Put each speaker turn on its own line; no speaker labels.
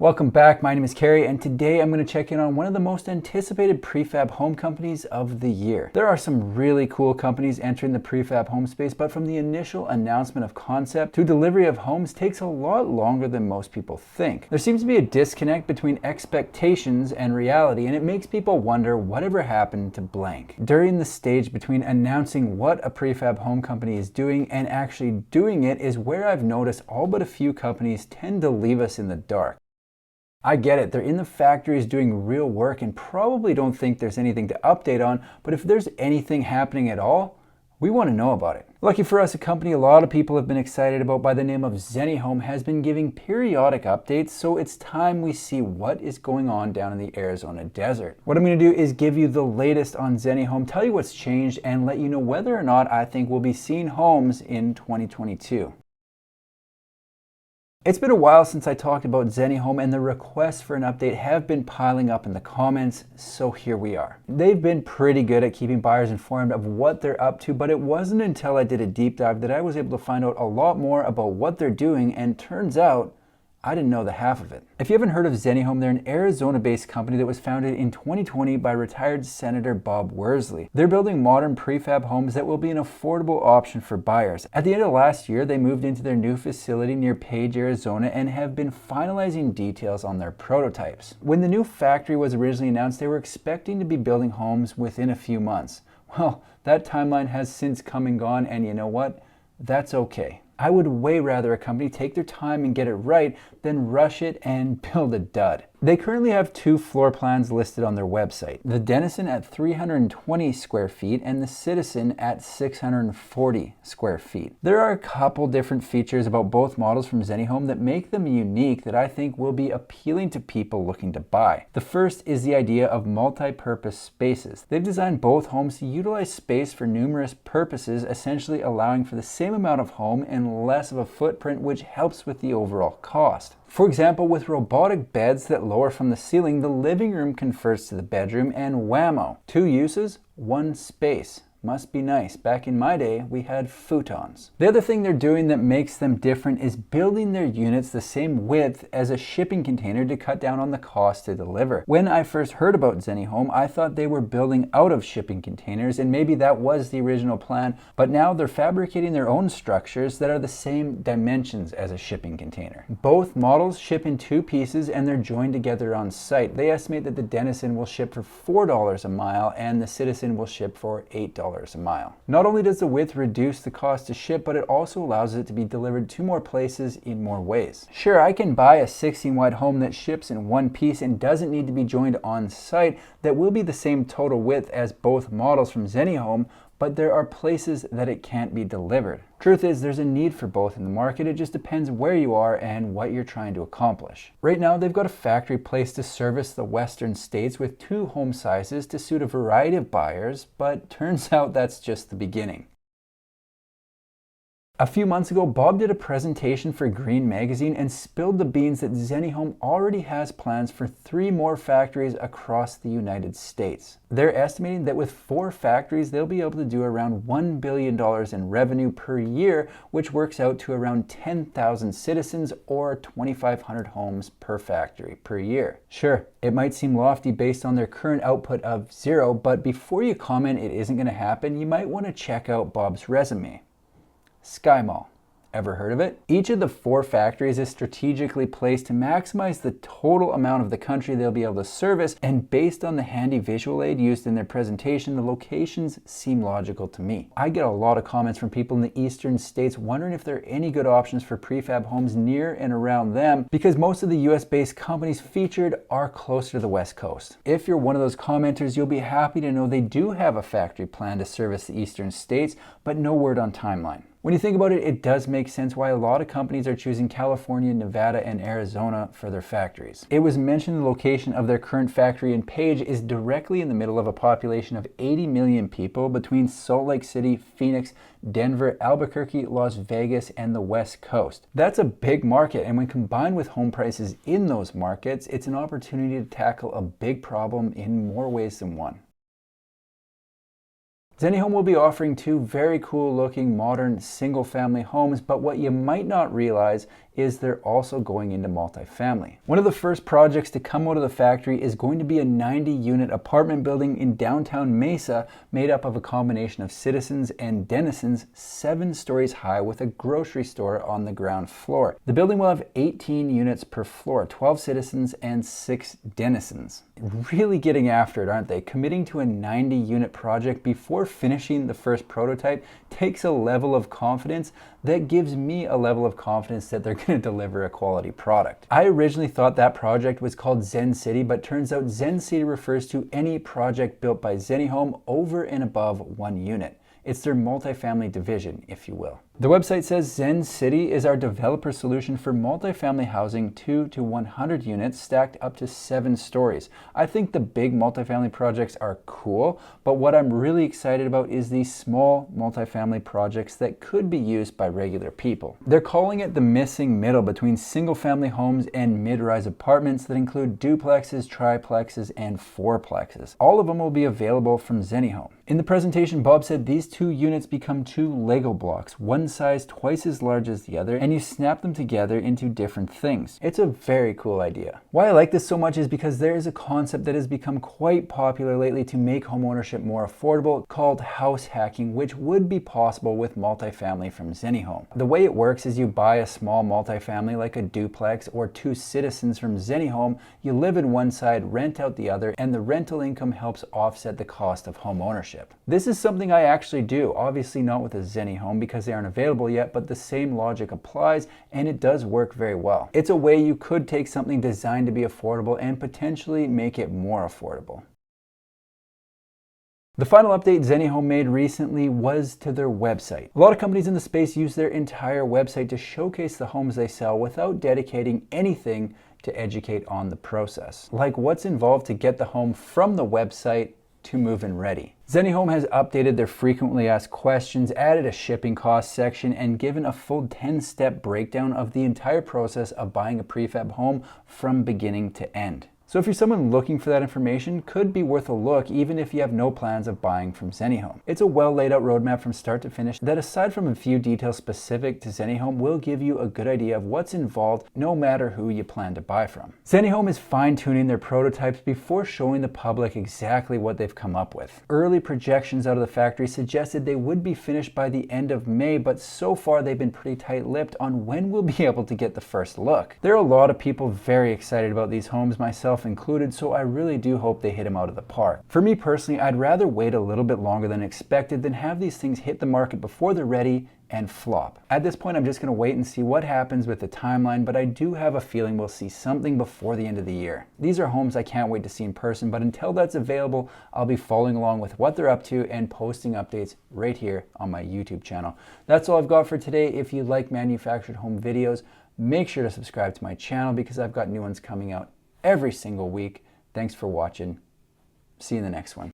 Welcome back, my name is Carrie, and today I'm going to check in on one of the most anticipated prefab home companies of the year. There are some really cool companies entering the prefab home space, but from the initial announcement of concept to delivery of homes takes a lot longer than most people think. There seems to be a disconnect between expectations and reality, and it makes people wonder whatever happened to blank. During the stage between announcing what a prefab home company is doing and actually doing it is where I've noticed all but a few companies tend to leave us in the dark. I get it, they're in the factories doing real work and probably don't think there's anything to update on, but if there's anything happening at all, we want to know about it. Lucky for us, a company a lot of people have been excited about by the name of Zennihome has been giving periodic updates, so it's time we see what is going on down in the Arizona desert. What I'm going to do is give you the latest on Zennihome, tell you what's changed, and let you know whether or not I think we'll be seeing homes in 2022. It's been a while since I talked about Zennihome, and the requests for an update have been piling up in the comments, so here we are. They've been pretty good at keeping buyers informed of what they're up to, but it wasn't until I did a deep dive that I was able to find out a lot more about what they're doing, and turns out I didn't know the half of it. If you haven't heard of Zennihome, they're an Arizona-based company that was founded in 2020 by retired Senator Bob Worsley. They're building modern prefab homes that will be an affordable option for buyers. At the end of last year, they moved into their new facility near Page, Arizona, and have been finalizing details on their prototypes. When the new factory was originally announced, they were expecting to be building homes within a few months. Well, that timeline has since come and gone, and you know what? That's okay. I would way rather a company take their time and get it right than rush it and build a dud. They currently have two floor plans listed on their website. The Denizen at 320 square feet and the Citizen at 640 square feet. There are a couple different features about both models from Zennihome that make them unique that I think will be appealing to people looking to buy. The first is the idea of multi-purpose spaces. They've designed both homes to utilize space for numerous purposes, essentially allowing for the same amount of home and less of a footprint, which helps with the overall cost. For example, with robotic beds that lower from the ceiling, the living room confers to the bedroom, and whammo, 2 uses, 1 space. Must be nice. Back in my day, we had futons. The other thing they're doing that makes them different is building their units the same width as a shipping container to cut down on the cost to deliver. When I first heard about Zennihome, I thought they were building out of shipping containers, and maybe that was the original plan, but now they're fabricating their own structures that are the same dimensions as a shipping container. Both models ship in 2 pieces and they're joined together on site. They estimate that the Denizen will ship for $4 a mile and the Citizen will ship for $8 a mile. Not only does the width reduce the cost to ship, but it also allows it to be delivered to more places in more ways. Sure, I can buy a 16 wide home that ships in 1 piece and doesn't need to be joined on site that will be the same total width as both models from Zennihome, but there are places that it can't be delivered. Truth is, there's a need for both in the market. It just depends where you are and what you're trying to accomplish. Right now, they've got a factory place to service the western states with 2 home sizes to suit a variety of buyers, but turns out that's just the beginning. A few months ago, Bob did a presentation for Green Magazine and spilled the beans that Zennihome already has plans for 3 more factories across the United States. They're estimating that with 4 factories, they'll be able to do around $1 billion in revenue per year, which works out to around 10,000 citizens or 2,500 homes per factory per year. Sure, it might seem lofty based on their current output of 0, but before you comment it isn't going to happen, you might want to check out Bob's resume. Sky Mall. Ever heard of it? Each of the 4 factories is strategically placed to maximize the total amount of the country they'll be able to service, and based on the handy visual aid used in their presentation, the locations seem logical to me. I get a lot of comments from people in the eastern states wondering if there are any good options for prefab homes near and around them, because most of the US-based companies featured are closer to the West Coast. If you're one of those commenters, you'll be happy to know they do have a factory plan to service the eastern states, but no word on timeline. When you think about it, it does make sense why a lot of companies are choosing California, Nevada, and Arizona for their factories. It was mentioned the location of their current factory in Page is directly in the middle of a population of 80 million people between Salt Lake City, Phoenix, Denver, Albuquerque, Las Vegas, and the West Coast. That's a big market, and when combined with home prices in those markets, it's an opportunity to tackle a big problem in more ways than one. Zennihome will be offering 2 very cool looking modern single family homes, but what you might not realize is they're also going into multifamily. One of the first projects to come out of the factory is going to be a 90-unit apartment building in downtown Mesa made up of a combination of citizens and denizens 7 stories high with a grocery store on the ground floor. The building will have 18 units per floor, 12 citizens and 6 denizens. Really getting after it, aren't they? Committing to a 90-unit project before finishing the first prototype takes a level of confidence that gives me a level of confidence that they're going to deliver a quality product. I originally thought that project was called Zen City, but turns out Zen City refers to any project built by Zennihome over and above 1 unit. It's their multifamily division, if you will. The website says Zen City is our developer solution for multifamily housing 2 to 100 units stacked up to 7 stories. I think the big multifamily projects are cool, but what I'm really excited about is these small multifamily projects that could be used by regular people. They're calling it the missing middle between single-family homes and mid-rise apartments that include duplexes, triplexes, and fourplexes. All of them will be available from Zennihome. In the presentation, Bob said these 2 units become 2 Lego blocks, one size twice as large as the other, and you snap them together into different things. It's a very cool idea. Why I like this so much is because there is a concept that has become quite popular lately to make homeownership more affordable called house hacking, which would be possible with multifamily from Zennihome. The way it works is you buy a small multifamily like a duplex or 2 citizens from Zennihome, you live in one side, rent out the other, and the rental income helps offset the cost of home ownership. This is something I actually do, obviously not with a Zennihome because they aren't available yet, but the same logic applies and it does work very well. It's a way you could take something designed to be affordable and potentially make it more affordable. The final update Zennihome made recently was to their website. A lot of companies in the space use their entire website to showcase the homes they sell without dedicating anything to educate on the process, like what's involved to get the home from the website to move-in ready. Zennihome has updated their frequently asked questions, added a shipping cost section, and given a full 10-step breakdown of the entire process of buying a prefab home from beginning to end. So if you're someone looking for that information, could be worth a look even if you have no plans of buying from Zennihome. It's a well laid out roadmap from start to finish that, aside from a few details specific to Zennihome, will give you a good idea of what's involved no matter who you plan to buy from. Zennihome is fine-tuning their prototypes before showing the public exactly what they've come up with. Early projections out of the factory suggested they would be finished by the end of May, but so far they've been pretty tight-lipped on when we'll be able to get the first look. There are a lot of people very excited about these homes, myself included, so I really do hope they hit them out of the park. For me personally, I'd rather wait a little bit longer than expected than have these things hit the market before they're ready and flop. At this point, I'm just going to wait and see what happens with the timeline, but I do have a feeling we'll see something before the end of the year. These are homes I can't wait to see in person, but until that's available, I'll be following along with what they're up to and posting updates right here on my YouTube channel. That's all I've got for today. If you like manufactured home videos, make sure to subscribe to my channel because I've got new ones coming out every single week. Thanks for watching. See you in the next one.